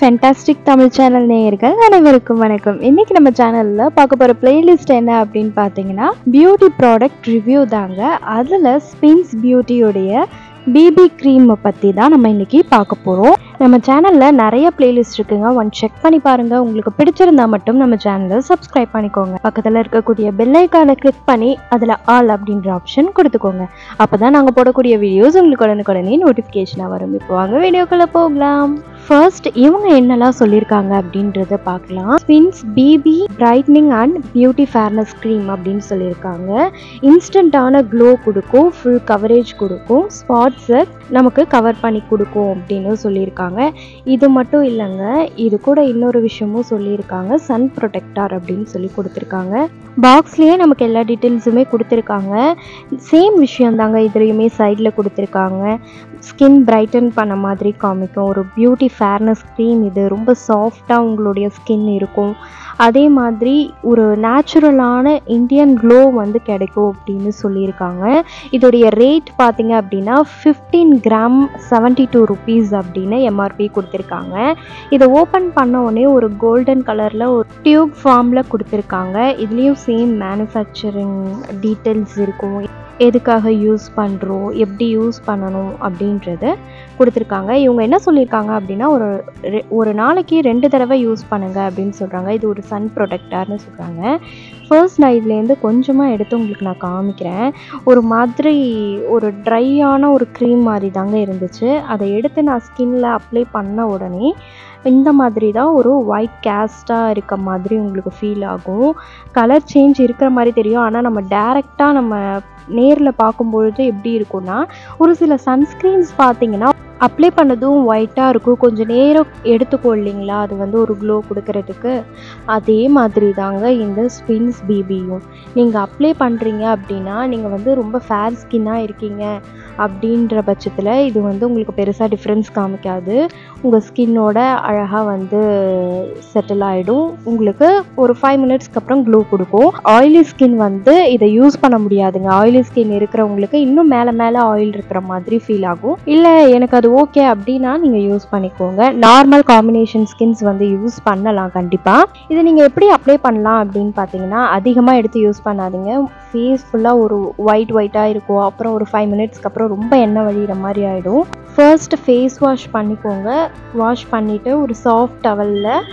Fantastic Tamil channel நேயர்கள் அனைவருக்கும் வணக்கம். இன்னைக்கு நம்ம சேனல்ல பார்க்க போற பிளேலிஸ்ட் என்ன அப்படின்னு பார்த்தீங்கன்னா பியூட்டி ப்ராடக்ட் ரிவ்யூ தாங்க. அதில் ஸ்பின்ஸ் பியூட்டியோடைய பிபி க்ரீம் பற்றி தான் நம்ம இன்னைக்கு பார்க்க போகிறோம். நம்ம சேனலில் நிறைய பிளேலிஸ்ட் இருக்குங்க, ஒன் செக் பண்ணி பாருங்கள். உங்களுக்கு பிடிச்சிருந்தா மட்டும் நம்ம சேனலை சப்ஸ்கிரைப் பண்ணிக்கோங்க. பக்கத்தில் இருக்கக்கூடிய பெல் ஐக்கானை கிளிக் பண்ணி அதில் ஆல் அப்படின்ற ஆப்ஷன் கொடுத்துக்கோங்க. அப்போ தான் நாங்கள் போடக்கூடிய வீடியோஸ் உங்களுக்கு உடனுக்குடனே நோட்டிஃபிகேஷனாக வரும். இப்போ வாங்க வீடியோக்குள்ளே போகலாம். ஃபர்ஸ்ட் இவங்க என்னெல்லாம் சொல்லியிருக்காங்க அப்படின்றத பார்க்கலாம். Spinz BB brightening and beauty fairness cream அப்படின்னு சொல்லியிருக்காங்க. இன்ஸ்டண்ட்டான க்ளோ கொடுக்கும், ஃபுல் கவரேஜ் கொடுக்கும், ஸ்பாட்ஸை நமக்கு கவர் பண்ணி கொடுக்கும் அப்படின்னு சொல்லியிருக்காங்க. இது மட்டும் இல்லைங்க, இது கூட இன்னொரு விஷயமும் சொல்லியிருக்காங்க, சன் ப்ரொடெக்டார் அப்படின்னு சொல்லி கொடுத்துருக்காங்க. பாக்ஸ்லேயே நமக்கு எல்லா டீட்டெயில்ஸுமே கொடுத்துருக்காங்க. சேம் விஷயம் தாங்க இதுலேயுமே சைடில் கொடுத்துருக்காங்க. ஸ்கின் பிரைட்டன் பண்ண மாதிரி காமிக்கும். ஒரு பியூட்டி ஃபேர்னஸ் க்ரீம், இது ரொம்ப சாஃப்டாக உங்களுடைய ஸ்கின் இருக்கும். அதே மாதிரி ஒரு நேச்சுரலான இந்தியன் க்ளோ வந்து கிடைக்கும் அப்படின்னு சொல்லியிருக்காங்க. இதோடைய ரேட் பார்த்தீங்க அப்படின்னா 15 கிராம் 72 rupees அப்படின்னு எம்ஆர்பி கொடுத்துருக்காங்க. இதை ஓப்பன் பண்ண உடனே ஒரு கோல்டன் கலரில் ஒரு டியூப் ஃபார்மில் கொடுத்துருக்காங்க. இதுலேயும் சேம் மேனுஃபேக்சரிங் டீட்டெயில்ஸ் இருக்கும், எதுக்காக யூஸ் பண்ணுறோம், எப்படி யூஸ் பண்ணணும் அப்படின்றத கொடுத்துருக்காங்க. இவங்க என்ன சொல்லியிருக்காங்க அப்படின்னா ஒரு நாளைக்கு 2 தடவை யூஸ் பண்ணுங்க அப்படின்னு சொல்கிறாங்க. இது ஒரு சன் ப்ரொடெக்டார்னு சொல்கிறாங்க. ஃபர்ஸ்ட் நான் இதுலேருந்து கொஞ்சமாக எடுத்து உங்களுக்கு நான் காமிக்கிறேன். ஒரு மாதிரி ஒரு ட்ரையான ஒரு க்ரீம் மாதிரி தாங்க இருந்துச்சு. அதை எடுத்து நான் ஸ்கின்ல அப்ளை பண்ண உடனே இந்த மாதிரி தான் ஒரு ஒயிட் கேஸ்டாக இருக்க மாதிரி உங்களுக்கு ஃபீல் ஆகும். கலர் சேஞ்ச் இருக்கிற மாதிரி தெரியும். ஆனால் நம்ம டைரெக்டாக நம்ம நேரில் பார்க்கும்பொழுது எப்படி இருக்கும்னா, ஒரு சில சன்ஸ்க்ரீன்ஸ் பார்த்தீங்கன்னா அப்ளை பண்ணதும் ஒயிட்டாக இருக்கும், கொஞ்சம் நேரம் எடுத்துக்கோ இல்லைங்களா, அது வந்து ஒரு க்ளோ கொடுக்கறதுக்கு. அதே மாதிரி தாங்க இந்த ஸ்பின்ஸ் பிபியும். நீங்கள் அப்ளை பண்ணுறீங்க அப்படின்னா நீங்கள் வந்து ரொம்ப ஃபேர் ஸ்கின்னாக இருக்கீங்க அப்படின்ற பட்சத்தில் இது வந்து உங்களுக்கு பெருசாக டிஃப்ரென்ஸ் காமிக்காது. உங்கள் ஸ்கின்னோட அழகாக வந்து செட்டில் ஆகிடும். உங்களுக்கு ஒரு 5 மினிட்ஸ்க்கு அப்புறம் க்ளோ கொடுக்கும். ஆயிலி ஸ்கின் வந்து இதை யூஸ் பண்ண முடியாதுங்க. ஆயிலி ஸ்கின் இருக்கிறவங்களுக்கு இன்னும் மேலே ஆயில் இருக்கிற மாதிரி ஃபீல் ஆகும். இல்லை எனக்கு அது ஓகே அப்படின்னா நீங்கள் யூஸ் பண்ணிக்கோங்க. நார்மல் காம்பினேஷன் ஸ்கின்ஸ் வந்து யூஸ் பண்ணலாம் கண்டிப்பாக. இதை நீங்கள் எப்படி அப்ளை பண்ணலாம் அப்படின்னு பார்த்தீங்கன்னா, அதிகமாக எடுத்து யூஸ் பண்ணாதீங்க. ஃபேஸ் ஃபுல்லாக ஒரு ஒயிட்டாக இருக்கும். அப்புறம் ஒரு 5 மினிட்ஸ்க்கு அப்புறம் ரொம்ப எண்ணெய் வழிகிற மாதிரி ஆகிடும். ஃபர்ஸ்ட் ஃபேஸ் வாஷ் பண்ணிக்கோங்க. வாஷ் பண்ணிவிட்டு ஒரு சாஃப்ட் டவலில்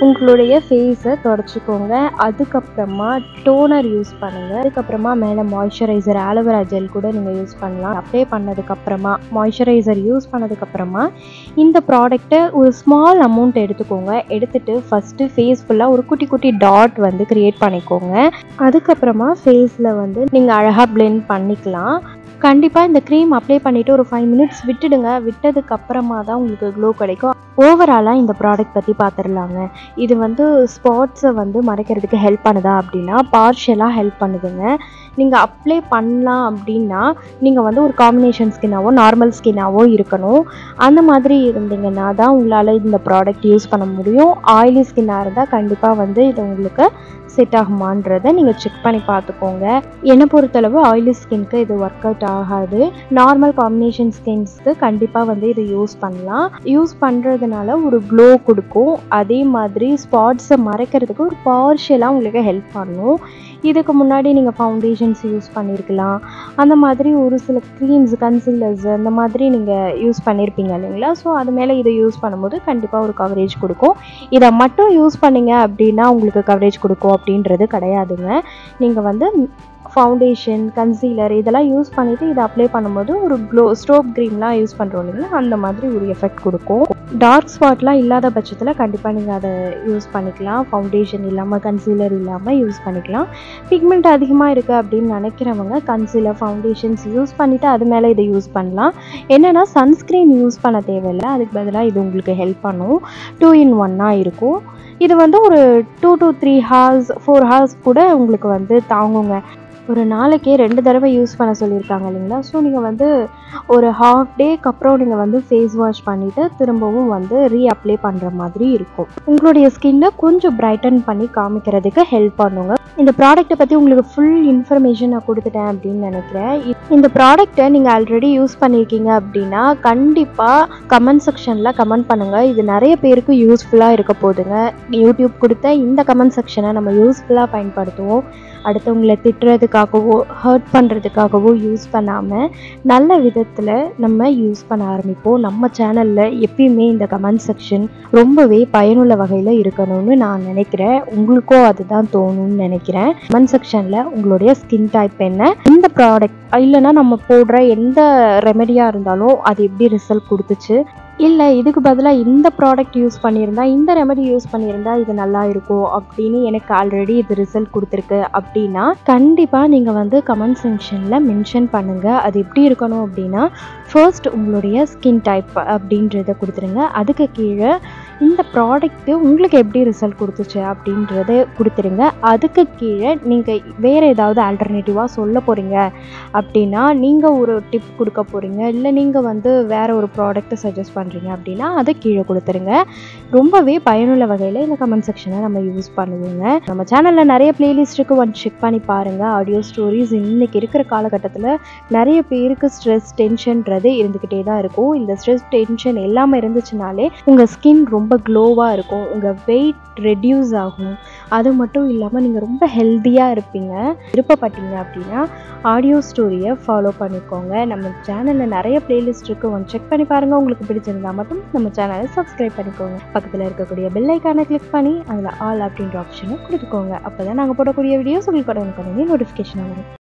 உங்களுடைய ஃபேஸை தொடச்சிக்கோங்க. அதுக்கப்புறமா டோனர் யூஸ் பண்ணுங்கள். அதுக்கப்புறமா மேலே மாய்ஸ்சரைசர், ஆலோவேரா ஜெல் கூட நீங்கள் யூஸ் பண்ணலாம். அப்ளை பண்ணதுக்கப்புறமா மாய்ஸ்சரைசர் யூஸ் பண்ணதுக்கப்புறமா இந்த ப்ராடக்டை ஒரு ஸ்மால் அமௌண்ட் எடுத்துக்கோங்க. எடுத்துகிட்டு ஃபஸ்ட்டு ஃபேஸ் ஃபுல்லாக ஒரு குட்டி குட்டி டாட் வந்து க்ரியேட் பண்ணிக்கோங்க. அதுக்கப்புறமா ஃபேஸில் வந்து நீங்கள் அழகாக பிளெண்ட் பண்ணிக்கலாம். கண்டிப்பாக இந்த க்ரீம் அப்ளை பண்ணிவிட்டு ஒரு 5 மினிட்ஸ் விட்டுடுங்க. விட்டதுக்கப்புறமா தான் உங்களுக்கு க்ளோ கிடைக்கும். ஓவராலாக இந்த ப்ராடக்ட் பற்றி பார்த்துடலாங்க. இது வந்து ஸ்பாட்ஸை வந்து மறைக்கிறதுக்கு ஹெல்ப் பண்ணுதா அப்படின்னா பார்ஷியலாக ஹெல்ப் பண்ணுதுங்க. நீங்கள் அப்ளை பண்ணலாம் அப்படின்னா நீங்கள் வந்து ஒரு காம்பினேஷன் ஸ்கின்னாவோ நார்மல் ஸ்கின்னாவோ இருக்கணும். அந்த மாதிரி இருந்தீங்கன்னா தான் உங்களால் இந்த ப்ராடக்ட் யூஸ் பண்ண முடியும். ஆயிலி ஸ்கின்னாக இருந்தால் கண்டிப்பாக வந்து இது உங்களுக்கு செட் ஆகுமான்றதை நீங்கள் செக் பண்ணி பார்த்துக்கோங்க. என்னை பொறுத்தளவு ஆயிலி ஸ்கின்க்கு இது ஒர்க் அவுட் ஆகாது. நார்மல் காம்பினேஷன் ஸ்கின்ஸ்க்கு கண்டிப்பாக வந்து இது யூஸ் பண்ணலாம். யூஸ் பண்ணுறதுனால ஒரு க்ளோ கொடுக்கும். அதே மாதிரி ஸ்பாட்ஸை மறைக்கிறதுக்கு ஒரு பார்ஷியலாக உங்களுக்கு ஹெல்ப் பண்ணும். இதுக்கு முன்னாடி நீங்கள் ஃபவுண்டேஷன்ஸ் யூஸ் பண்ணியிருக்கலாம். அந்த மாதிரி ஒரு சில க்ரீம்ஸ், கன்சீலர்ஸ் அந்த மாதிரி நீங்கள் யூஸ் பண்ணியிருப்பீங்க இல்லைங்களா. ஸோ அது மேலே இதை யூஸ் பண்ணும்போது கண்டிப்பாக ஒரு கவரேஜ் கொடுக்கும். இதை மட்டும் யூஸ் பண்ணிங்க அப்படின்னா உங்களுக்கு கவரேஜ் கொடுக்கும் அப்படின்றது கிடையாதுங்க. நீங்கள் வந்து ஃபவுண்டேஷன், கன்சீலர் இதெல்லாம் யூஸ் பண்ணிவிட்டு இதை அப்ளை பண்ணும்போது ஒரு க்ளோ, ஸ்ட்ரோப் க்ரீம்லாம் யூஸ் பண்ணுறோம் இல்லைங்களா, அந்த மாதிரி ஒரு எஃபெக்ட் கொடுக்கும். டார்க் ஸ்பாட்லாம் இல்லாத பட்சத்தில் கண்டிப்பாக நீங்கள் அதை யூஸ் பண்ணிக்கலாம். ஃபவுண்டேஷன் இல்லாமல், கன்சீலர் இல்லாமல் யூஸ் பண்ணிக்கலாம். பிக்மெண்ட் அதிகமாக இருக்குது அப்படின்னு நினைக்கிறவங்க கன்சீலர், ஃபவுண்டேஷன்ஸ் யூஸ் பண்ணிவிட்டு அது மேலே இதை யூஸ் பண்ணலாம். என்னென்னா சன்ஸ்க்ரீன் யூஸ் பண்ண தேவையில்லை. அதுக்கு பதிலாக இது உங்களுக்கு ஹெல்ப் பண்ணும். 2 in 1 இருக்கும். இது வந்து ஒரு 2 to 3 hours 4 hours கூட உங்களுக்கு வந்து தாங்குங்க. ஒரு நாளைக்கே 2 தடவை யூஸ் பண்ண சொல்லியிருக்காங்க இல்லைங்களா? ஸோ நீங்கள் வந்து ஒரு ஹாஃப் டேக்கு அப்புறம் நீங்கள் வந்து ஃபேஸ் வாஷ் பண்ணிவிட்டு திரும்பவும் வந்து ரீஅப்ளை பண்ணுற மாதிரி இருக்கும். உங்களுடைய ஸ்கின்னை கொஞ்சம் பிரைட்டன் பண்ணி காமிக்கிறதுக்கு ஹெல்ப் பண்ணுங்க. இந்த ப்ராடக்ட்டை பற்றி உங்களுக்கு ஃபுல் இன்ஃபர்மேஷன் நான் கொடுத்துட்டேன் அப்படின்னு நினைக்கிறேன். இந்த ப்ராடக்ட்டை நீங்கள் ஆல்ரெடி யூஸ் பண்ணியிருக்கீங்க அப்படின்னா கண்டிப்பாக கமெண்ட் செக்ஷனில் கமெண்ட் பண்ணுங்கள். இது நிறைய பேருக்கு யூஸ்ஃபுல்லாக இருக்க போகுதுங்க. யூடியூப் கொடுத்த இந்த கமெண்ட் செக்ஷனை நம்ம யூஸ்ஃபுல்லாக பயன்படுத்துவோம். அடுத்தவங்களை திட்டுறதுக்காகவோ ஹர்ட் பண்ணுறதுக்காகவோ யூஸ் பண்ணாமல் நல்ல விதத்தில் நம்ம யூஸ் பண்ண ஆரம்பிப்போம். நம்ம சேனலில் எப்பயுமே இந்த கமெண்ட் செக்ஷன் ரொம்பவே பயனுள்ள வகையில் இருக்கணும்னு நான் நினைக்கிறேன். உங்களுக்கும் அதுதான் தோணும்னு நினைக்கிறேன். கமெண்ட் செக்ஷனில் உங்களுடைய ஸ்கின் டைப் என்ன, இந்த ப்ராடக்ட் இல்லைன்னா நம்ம போடுற எந்த ரெமெடியாக இருந்தாலும் அது எப்படி ரிசல்ட் கொடுத்துச்சு, இல்லை இதுக்கு பதிலாக இந்த ப்ராடக்ட் யூஸ் பண்ணியிருந்தா, இந்த ரெமெடி யூஸ் பண்ணியிருந்தா இது நல்லா இருக்கும் அப்படின்னு எனக்கு ஆல்ரெடி இது ரிசல்ட் கொடுத்துருக்கு அப்படின்னா கண்டிப்பாக நீங்கள் வந்து கமெண்ட் செக்ஷனில் மென்ஷன் பண்ணுங்கள். அது எப்படி இருக்கணும் அப்படின்னா ஃபர்ஸ்ட் உங்களுடைய ஸ்கின் டைப் அப்படின்றத கொடுத்துருங்க. அதுக்கு கீழே இந்த ப்ராடக்ட்டு உங்களுக்கு எப்படி ரிசல்ட் கொடுத்துச்சு அப்படின்றத கொடுத்துருங்க. அதுக்கு கீழே நீங்கள் வேறு ஏதாவது ஆல்டர்னேட்டிவாக சொல்ல போகிறீங்க அப்படின்னா, நீங்கள் ஒரு டிப் கொடுக்க போகிறீங்க, இல்லை நீங்கள் வந்து வேறு ஒரு ப்ராடக்ட்டை சஜஸ்ட் பண்ணுறீங்க அப்படின்னா அதை கீழே கொடுத்துருங்க. ரொம்பவே பயனுள்ள வகையில் இந்த கமெண்ட் செக்ஷனை நம்ம யூஸ் பண்ணுவோங்க. நம்ம சேனலில் நிறைய பிளேலிஸ்ட்டுக்கு வந்து செக் பண்ணி பாருங்கள். ஆடியோ ஸ்டோரிஸ் இன்றைக்கி இருக்கிற காலகட்டத்தில் நிறைய பேருக்கு ஸ்ட்ரெஸ் டென்ஷன்றது இருந்துக்கிட்டே தான் இருக்கும். இந்த ஸ்ட்ரெஸ் டென்ஷன் எல்லாமே இருந்துச்சுனாலே உங்கள் ஸ்கின் ரொம்ப க்ளோவாக இருக்கும், உங்கள் வெயிட் ரெடியூஸ் ஆகும். அது மட்டும் இல்லாமல் நீங்கள் ரொம்ப ஹெல்த்தியாக இருப்பீங்க. விருப்பப்பட்டீங்க அப்படின்னா ஆடியோ ஸ்டோரியை ஃபாலோ பண்ணிக்கோங்க. நம்ம சேனலில் நிறைய பிளேலிஸ்ட் இருக்குது, வந்து செக் பண்ணி பாருங்கள். உங்களுக்கு பிடிச்சிருந்தால் மட்டும் நம்ம சேனலை சப்ஸ்கிரைப் பண்ணிக்கோங்க. பக்கத்தில் இருக்கக்கூடிய பெல் ஐக்கானை கிளிக் பண்ணி அதில் ஆல் அப்படின்ற ஆப்ஷனை கொடுத்துக்கோங்க. அப்போ தான் நாங்கள் போடக்கூடிய வீடியோஸ் உங்களுக்கு உடனே நோட்டிஃபிகேஷன் வரும்.